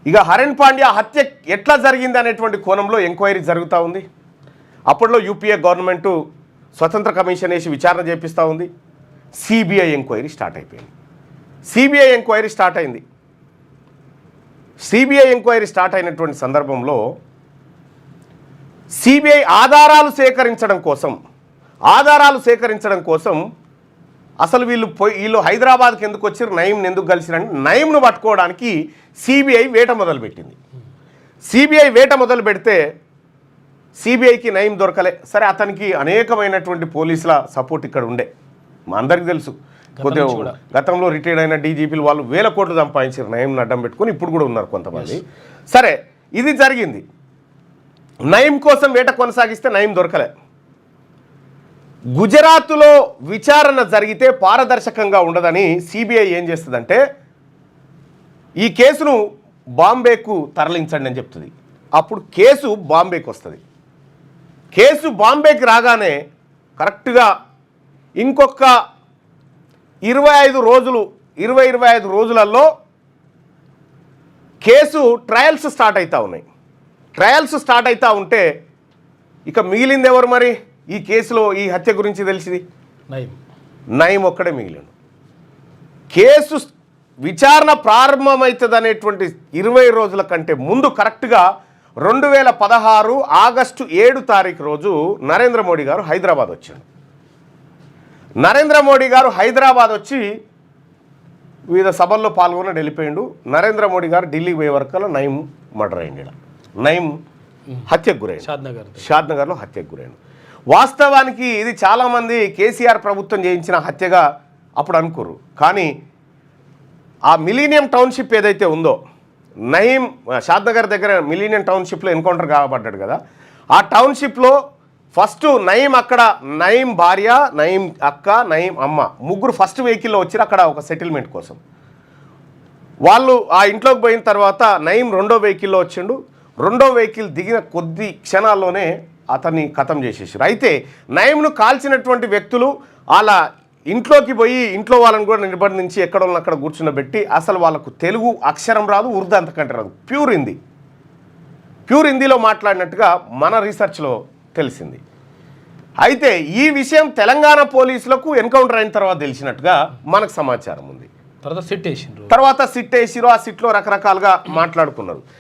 ఇక హరణ్ పాండ్యా హత్య ఎట్లా జరిగింది అనేటువంటి కోణంలో ఎంక్వైరీ జరుగుతూ ఉంది. అప్పట్లో యూపీఏ గవర్నమెంటు స్వతంత్ర కమిషన్ వేసి విచారణ చేపిస్తూ ఉంది. సిబిఐ ఎంక్వైరీ స్టార్ట్ అయిపోయింది. సిబిఐ ఎంక్వైరీ స్టార్ట్ అయింది. సిబిఐ ఎంక్వైరీ స్టార్ట్ అయినటువంటి సందర్భంలో సిబిఐ ఆధారాలు సేకరించడం కోసం అసలు వీళ్ళు హైదరాబాద్కి ఎందుకు వచ్చారు, నయీంని ఎందుకు కలిసిరని నయీంను పట్టుకోవడానికి సిబిఐ వేట మొదలుపెట్టింది. సిబిఐ వేట మొదలు పెడితే సిబిఐకి నయీం దొరకలే. సరే, అతనికి అనేకమైనటువంటి పోలీసుల సపోర్ట్ ఇక్కడ ఉండే, మా అందరికీ తెలుసు. కొద్దిగా గతంలో రిటైర్డ్ అయిన డీజీపీలు వాళ్ళు వేల కోట్లు సంపాదించారు నయీంని అడ్డం పెట్టుకొని, ఇప్పుడు కూడా ఉన్నారు కొంతమంది. సరే, ఇది జరిగింది. నయీం కోసం వేట కొనసాగిస్తే నయీం దొరకలే. గుజరాత్లో విచారణ జరిగితే పారదర్శకంగా ఉండదని సిబిఐ ఏం చేస్తుందంటే ఈ కేసును బాంబేకు తరలించండి అని చెప్తుంది. అప్పుడు కేసు బాంబేకి వస్తుంది. కేసు బాంబేకి రాగానే కరెక్ట్గా ఇంకొక 25 రోజులలో కేసు ట్రయల్స్ స్టార్ట్ అవుతూ ఉన్నాయి. ట్రయల్స్ స్టార్ట్ అవుతూ ఉంటే ఇక మిగిలింది ఎవరు మరి ఈ కేసులో ఈ హత్య గురించి తెలిసింది? నయీం ఒక్కడే మిగిలిండు. కేసు విచారణ ప్రారంభమవుతుంది అనేటువంటి 20 రోజుల కంటే ముందు కరెక్ట్గా 2016 ఆగస్టు 7 తారీఖు రోజు నరేంద్ర మోడీ గారు హైదరాబాద్ వచ్చాడు. నరేంద్ర మోడీ గారు హైదరాబాద్ వచ్చి వివిధ సభల్లో పాల్గొని వెళ్ళిపోయిండు. నరేంద్ర మోడీ గారు ఢిల్లీకి పోయే వరకల్లా నయీం మర్డర్ అయింది. నయీం హత్యకు గురైంది. షాద్నగర్లో హత్యకు గురైంది. వాస్తవానికి ఇది చాలామంది కేసీఆర్ ప్రభుత్వం చేయించిన హత్యగా అప్పుడు అనుకోరు. కానీ ఆ మిలీనియం టౌన్షిప్ ఏదైతే ఉందో, నయీం షాద్నగర్ దగ్గర మిలీనియం టౌన్షిప్లో ఎన్కౌంటర్ కాబడ్డాడు కదా, ఆ టౌన్షిప్లో ఫస్ట్ నయీం భార్య, నయీం అక్క, నయీం అమ్మ ముగ్గురు ఫస్ట్ వెహికల్లో వచ్చారు అక్కడ ఒక సెటిల్మెంట్ కోసం. వాళ్ళు ఆ ఇంట్లోకి పోయిన తర్వాత నయీం రెండో వెహికల్లో వచ్చిండు. రెండో వెహికల్ దిగిన కొద్ది క్షణాల్లోనే అతన్ని ఖతం చేసేసారు. అయితే నయీంను కాల్చినటువంటి వ్యక్తులు అలా ఇంట్లోకి పోయి ఇంట్లో వాళ్ళని కూడా నిర్బంధించి ఎక్కడో అక్కడ కూర్చున్నబెట్టి అసలు వాళ్ళకు తెలుగు అక్షరం రాదు, ఉర్దూ అంతకంటే రాదు, ప్యూర్ హిందీలో మాట్లాడినట్టుగా మన రీసెర్చ్లో తెలిసింది. అయితే ఈ విషయం తెలంగాణ పోలీసులకు ఎన్కౌంటర్ అయిన తర్వాత తెలిసినట్టుగా మనకు సమాచారం ఉంది. తర్వాత సిట్ వేసిరు. ఆ సిట్లో రకరకాలుగా మాట్లాడుకున్నారు.